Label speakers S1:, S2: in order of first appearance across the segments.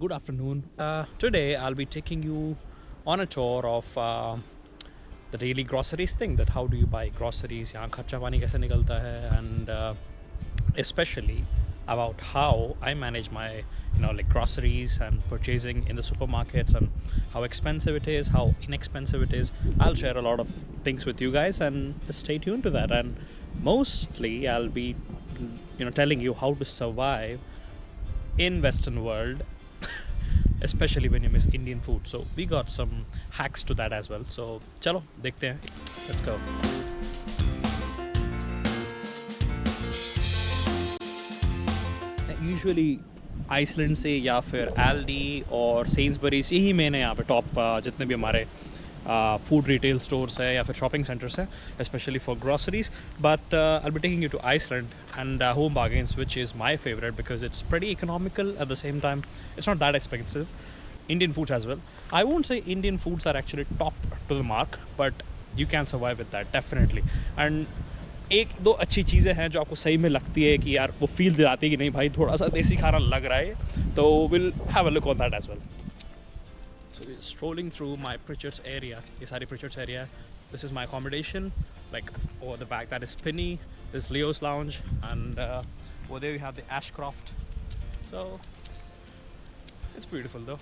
S1: Good afternoon. Today I'll be taking you on a tour of the daily groceries thing. That how do you buy groceries? यहाँ खर्चा पानी कैसे निकलता है? And especially about how I manage my like groceries and purchasing in the supermarkets and how expensive it is, how inexpensive it is. I'll share a lot of things with you guys and just stay tuned to that. And mostly I'll be telling you how to survive in Western world, especially when you miss Indian food. So we got some hacks to that as well. So chalo dekhte hain. Let's go. Usually Iceland से या फिर एल्डी और Sainsbury's यही main है यहाँ पे top जितने भी हमारे फूड रिटेल स्टोर्स है या फिर शॉपिंग सेंटर्स है, specially for groceries. But I be taking you to Iceland and Home Bargains, which is my favourite because it's pretty economical at the same time. It's not that expensive. Indian foods as well. I won't say Indian foods are actually top to the mark, but you can survive with that definitely. And एक दो अच्छी चीज़ें हैं जो आपको सही में लगती है कि यार वो फील दिलाती है कि नहीं भाई थोड़ा सा देसी खाना लग रहा है, तो will have a look on that as well. So we're strolling through my Pritchard's area. ये सारी Pritchard's area. This is my accommodation. Like over the back that is Spinney. This is Leo's Lounge, and over there we have the Ashcroft. So it's beautiful though.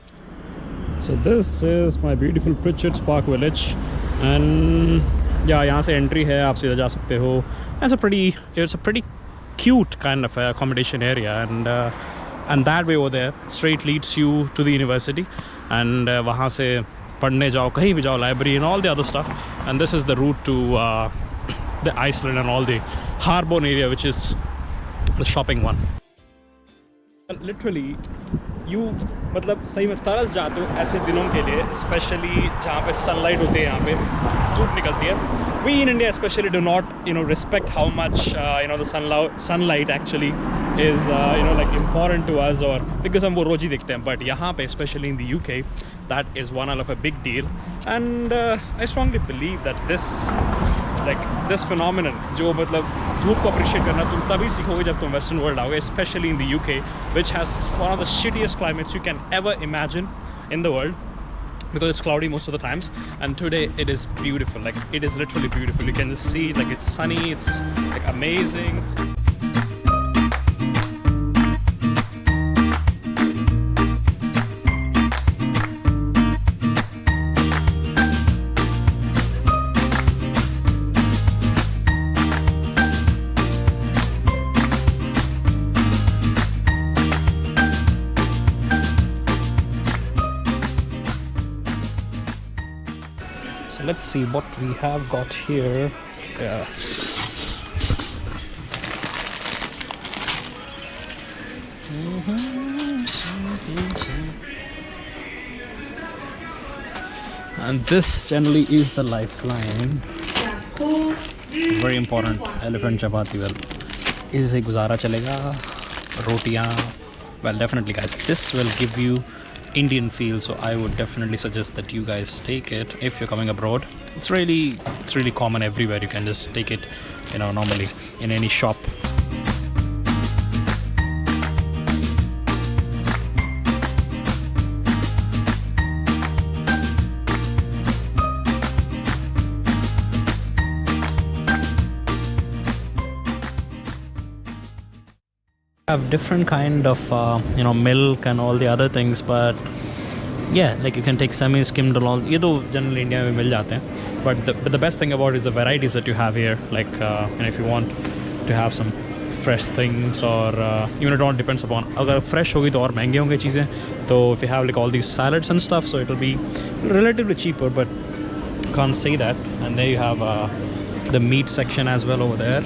S1: So this is my beautiful Pritchard's Park Village, and यहाँ से entry है, आप सीधा जा सकते हो. It's a pretty cute kind of accommodation area, and that way over there straight leads you to the university, and वहाँ से पढ़ने जाओ, कहीं भी जाओ, library and all the other stuff. And this is the route to the Iceland and all the Harborne area, which is the shopping one. Literally you मतलब सही में तरस जाते हो ऐसे दिनों के लिए, स्पेशली जहाँ पे सनलाइट होती है, यहाँ पे धूप निकलती है. We in India especially do not respect how much the sunlight actually is like important to us, or because हम वो रोज ही देखते हैं. But यहाँ पे especially in the UK that is one of a big deal, and I strongly believe that this phenomenon जो मतलब धूप को अप्रिशिएट करना तुम तभी सीखोगे जब तुम वेस्टर्न वर्ल्ड आओगे, specially in the UK which has one of the shittiest climates you can ever imagine in the world, because it's cloudy most of the times. And today it is beautiful, like it is literally beautiful. You can just see it, like it's sunny, it's like amazing. So let's see what we have got here. Yeah. And this generally is the lifeline. Very important. Elephant chapati. Well, इससे गुजारा चलेगा. रोटियां. Well, definitely, guys. This will give you Indian feel, so I would definitely suggest that you guys take it if you're coming abroad. It's really common everywhere. You can just take it, normally in any shop. Have different kind of milk and all the other things, but yeah, like you can take semi-skimmed along. ये तो generally India में मिल जाते हैं, but the best thing about is the varieties that you have here. Like if you want to have some fresh things, or it all depends upon. अगर fresh होगी तो और महंगे होंगे चीज़ें. तो if you have like all these salads and stuff, so it'll be relatively cheaper, but can't say that. And there you have the meat section as well over there,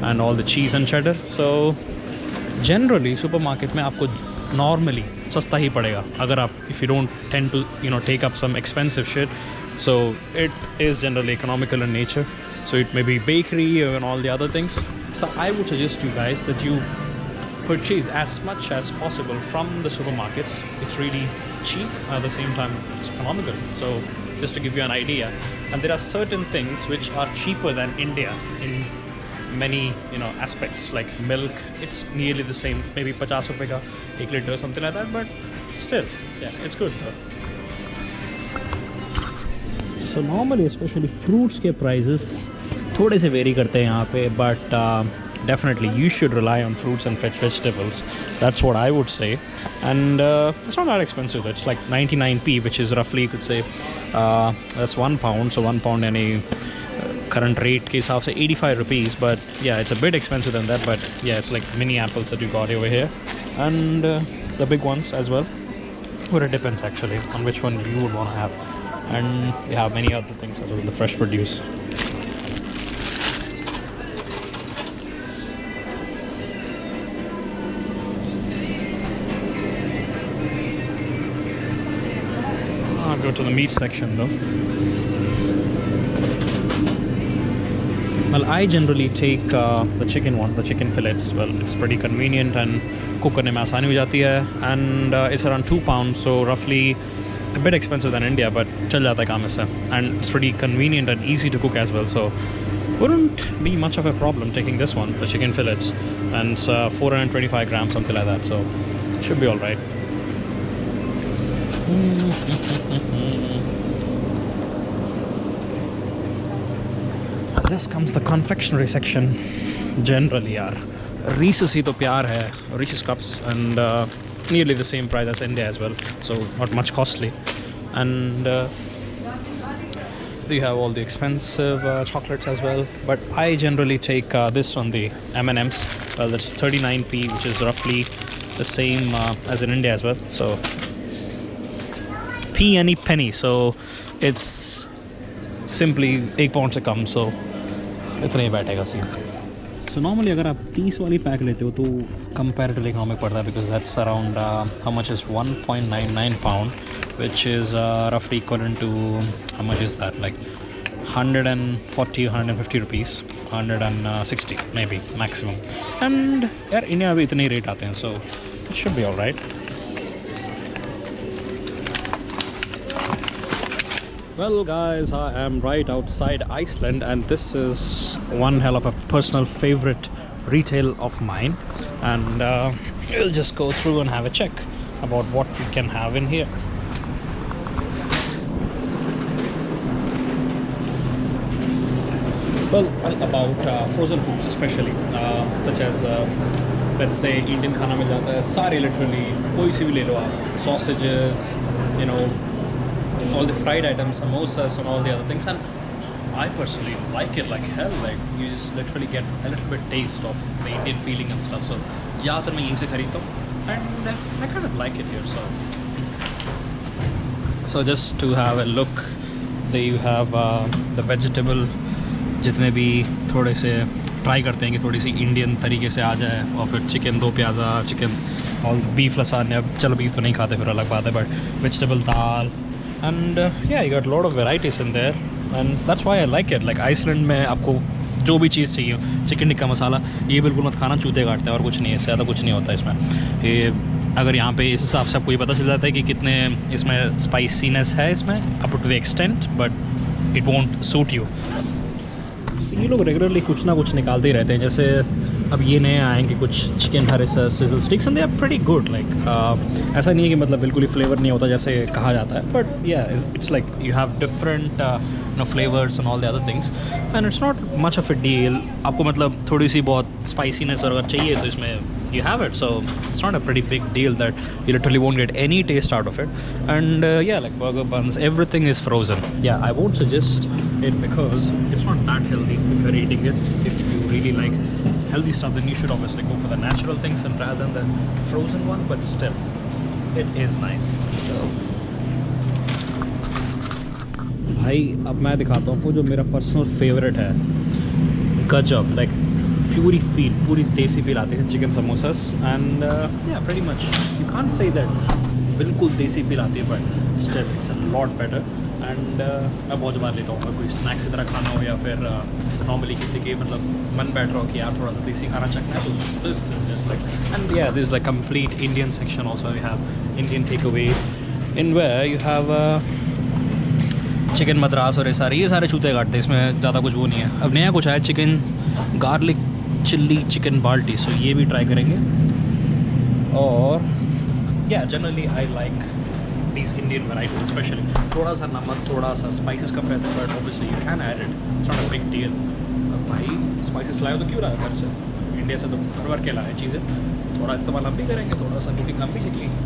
S1: and all the cheese and cheddar. So generally supermarket में आपको normally सस्ता ही पड़ेगा अगर आप if you don't tend to take up some expensive shit. So it is generally economical in nature, so it may be bakery and all the other things. So I would suggest you guys that you purchase as much as possible from the supermarkets. It's really cheap, at the same time it's economical. So just to give you an idea, and there are certain things which are cheaper than India in many aspects. Like milk, it's nearly the same, maybe 50 रुपए का 1 liter or something like that, but still, yeah, it's good though. So normally especially fruits के prices थोड़े से vary करते हैं यहाँ पे, but definitely you should rely on fruits and vegetables. That's what I would say. And it's not that expensive. It's like 99p, which is roughly, you could say, that's £1. So £1 any current rate के हिसाब से 85 rupees. But yeah, it's a bit expensive than that. But yeah, it's like mini apples that you got over here, and the big ones as well. But it depends actually on which one you would want to have. And we have many other things as well in the fresh produce. I'll go to the meat section though. Well, I generally take the chicken one, the chicken fillets. Well, it's pretty convenient and cook करने में आसानी हो जाती है, and it's around £2, so roughly a bit expensive than India, but चल जाता है काम इससे, and it's pretty convenient and easy to cook as well, so wouldn't be much of a problem taking this one, the chicken fillets, and it's 425 grams, something like that, so should be all right. And this comes the confectionery section. Generally यार Reese's ही तो प्यार है, Reese's cups, and nearly the same price as India as well, so not much costly. And you have all the expensive chocolates as well, but I generally take this one, the M&M's. Well, that's 39p, which is roughly the same as in India as well, so p any penny, so it's simply £1 से कम, so इतना ही बैठेगा scene. So normally अगर आप 30 वाली pack लेते हो तो comparatively economic पड़ता है, because that's around how much is £1.99, which is roughly equivalent to, how much is that, like 140 150 rupees, 160 maybe maximum. And यार इंडिया में इतने ही रेट आते हैं, so it should be all right. Well guys, I am right outside Iceland, and this is one hell of a personal favorite retail of mine, and we'll just go through and have a check about what we can have in here. Well, about frozen foods especially, such as let's say Indian खाना मिल जाता है सारे, literally कोई सी भी ले लो आप, sausages, you know, all the fried items, samosas and all the other things, and I personally like it like hell. Like you just literally get a little bit taste of the Indian feeling and stuff. So ज़्यादातर मैं यहीं से खरीदता हूँ, and I kind of like it here. So just to have a look, there you have the vegetable. जितने भी थोड़े से ट्राई करते हैं कि थोड़ी सी इंडियन तरीके से आ जाए, और फिर चिकन दो प्याज़ा, चिकन और बीफ लसान्या. चलो बीफ तो नहीं खाते, फिर अलग बात है, but vegetable dal. And yeah, you got a lot of varieties in there, and that's why I like it. Like Iceland में आपको जो भी चीज़ चाहिए, चिकन टिक्का मसाला, ये बिल्कुल मत खाना, चूते काटते हैं और कुछ नहीं है, इससे ज़्यादा कुछ नहीं होता इसमें. ये अगर यहाँ पे इस हिसाब से आपको ये पता चल जाता है कि कितने इसमें स्पाइसीनेस है इसमें, up to the extent, but it won't suit you. ये लोग रेगुलरली कुछ ना कुछ निकालते ही रहते हैं. जैसे अब ये नए आएंगे कुछ chicken harissa sizzle sticks, and they are pretty good. Like ऐसा नहीं है कि मतलब बिल्कुल ही फ्लेवर नहीं होता जैसे कहा जाता है, बट या it's like you have different flavours and all the other things, and it's not much of a deal. आपको मतलब थोड़ी सी बहुत स्पाइसीनेस अगर चाहिए तो इसमें you have it, so it's not a pretty big deal that you literally won't get any taste out of it. And yeah, like burger buns, everything is frozen. Yeah, I won't suggest it because it's not that healthy if you're eating it. If you really like healthy stuff, then you should obviously go for the natural things and rather than the frozen one, but still it is nice. So भाई अब मैं दिखाता हूँ आपको जो मेरा personal favourite है, गजब. लाइक पूरी देसी फील आती है चिकन समोसास, एंड या pretty much you can't say that बिल्कुल देसी फील आती है, but still it's a lot better. And मैं बहुत बार लेता हूँ अगर कोई स्नैक्स की तरह खाना हो, या फिर नॉर्मली किसी के मतलब मन बैठ रहा हो कि यार थोड़ा सा देसी खाना चखना है, तो this is just like. And yeah this is like complete Indian section. Also we have Indian take away in where you have chicken Madras और ये सारे छूते काटते हैं, इसमें ज़्यादा कुछ वो नहीं है. अब नया कुछ आया चिकन गार्लिक चिल्ली चिकन बाल्टी, सो ये भी ट्राई करेंगे. और yeah, generally I like these Indian varieties, especially थोड़ा सा नमक, थोड़ा सा spices कम रहता है, but obviously you can add it. It's not a big deal. अब भाई spices लाए तो क्यों लाए घर से? इंडिया से तो भर भर के लाए चीज़ें. थोड़ा इस्तेमाल हम भी करेंगे, थोड़ा सा कुकिंग हम भी सीख लेंगे.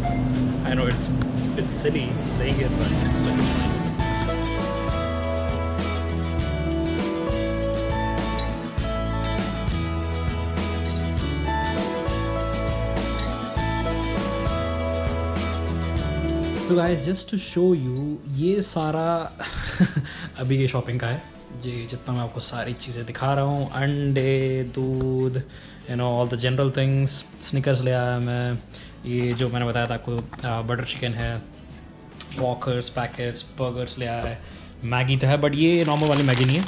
S1: I know it's silly saying it, but still. तो guys just to show you ये सारा अभी ये शॉपिंग का है जी, जितना मैं आपको सारी चीज़ें दिखा रहा हूँ, अंडे, दूध, you know all the general things. Snickers ले आया मैं, ये जो मैंने बताया था आपको बटर चिकन है, वॉकर्स पैकेट्स, बर्गर्स ले आया है, मैगी तो है बट ये नॉर्मल वाली मैगी नहीं है,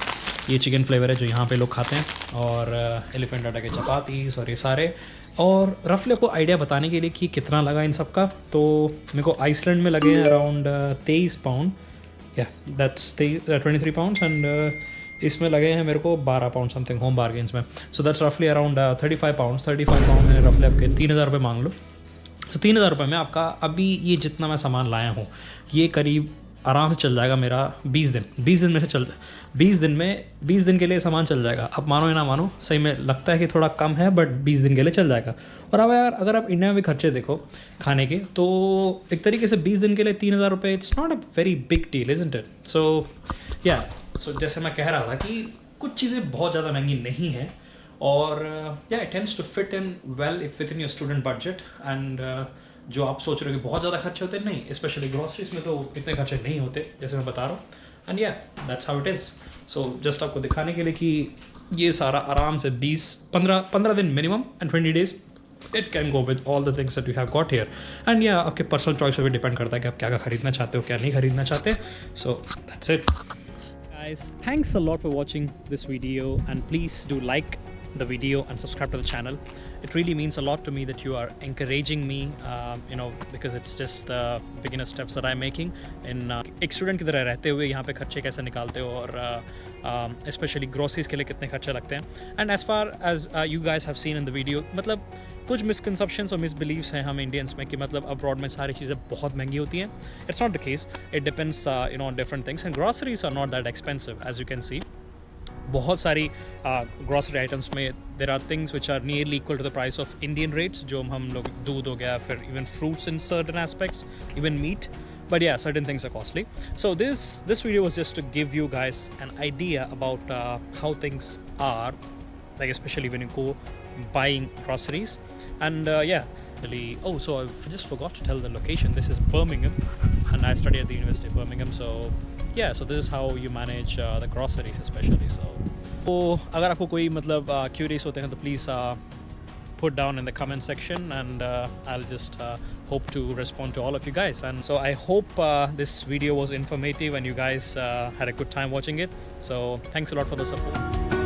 S1: ये चिकन फ्लेवर है जो यहाँ पे लोग खाते हैं, और एलिफेंट आटा के चपातीस और ये सारे. और रफली आपको आइडिया बताने के लिए कि कितना लगा इन सब का, तो मेरे को आइसलैंड में लगे हैं अराउंड 23 पाउंड, या दैट्स 23 पाउंड्स, एंड इसमें लगे हैं मेरे को 12 पाउंड समथिंग होम बार्गेन्स में. सो दैट्स रफली अराउंड 35 पाउंड्स. 35 पाउंड में रफली आपके 3,000 रुपये मांग लो. तो 3,000 रुपये में आपका अभी ये जितना मैं सामान लाया हूँ ये करीब आराम से चल जाएगा मेरा 20 दिन. 20 दिन में से 20 दिन के लिए सामान चल जाएगा. अब मानो या ना मानो, सही में लगता है कि थोड़ा कम है बट 20 दिन के लिए चल जाएगा. और अब यार अगर आप इंडिया में भी खर्चे देखो खाने के, तो एक तरीके से 20 दिन के लिए 3,000 रुपये, it's not a very big deal, isn't it? So yeah जैसे मैं कह रहा था कि कुछ चीज़ें बहुत ज़्यादा महंगी नहीं हैं, और या it tends to fit in well if within your student budget. And जो आप सोच रहे हो कि बहुत ज़्यादा खर्चे होते हैं, नहीं, स्पेशली ग्रॉसरीज में तो इतने खर्चे नहीं होते जैसे मैं बता रहा हूँ. एंड या that's how it is. So just आपको दिखाने के लिए कि ये सारा आराम से 15 दिन minimum and 20 days it can go with all the things that you have got here. And या आपके पर्सनल चॉइस पर भी डिपेंड करता है कि आप क्या क्या खरीदना चाहते हो, क्या नहीं खरीदना चाहते. So that's it. Guys, thanks a lot for watching this video, and please do like the video and subscribe to the channel. It really means a lot to me that you are encouraging me, because it's just the beginner steps that I'm making in एक student की तरह रहते हुए यहाँ पे खर्चे कैसे निकालते हो, और स्पेशली ग्रोसरीज के लिए कितने खर्चे लगते हैं. And as far as you guys have seen in the video, मतलब कुछ मिसकंसेप्शंस और मिसबिलीव्स हैं हम इंडियंस में कि मतलब अब्रॉड में सारी चीज़ें बहुत महंगी होती हैं. It's not the case. It depends on different things, and groceries are not that expensive as you can see. बहुत सारी ग्रॉसरी आइटम्स में there are things which are nearly equal to the price of Indian rates, जो हम लोग दूध हो गया, फिर even fruits in certain aspects, even meat. But yeah, certain things are costly. So this video was just to give you guys an idea about how things are, like especially when you go buying groceries. And oh, so I just forgot to tell the location. This is Birmingham, and I study at the University of Birmingham. So yeah, so this is how you manage the groceries especially. So अगर आपको कोई मतलब curious होते हैं तो please put down in the comment section, and I'll just hope to respond to all of you guys. And so I hope this video was informative and you guys had a good time watching it. So thanks a lot for the support.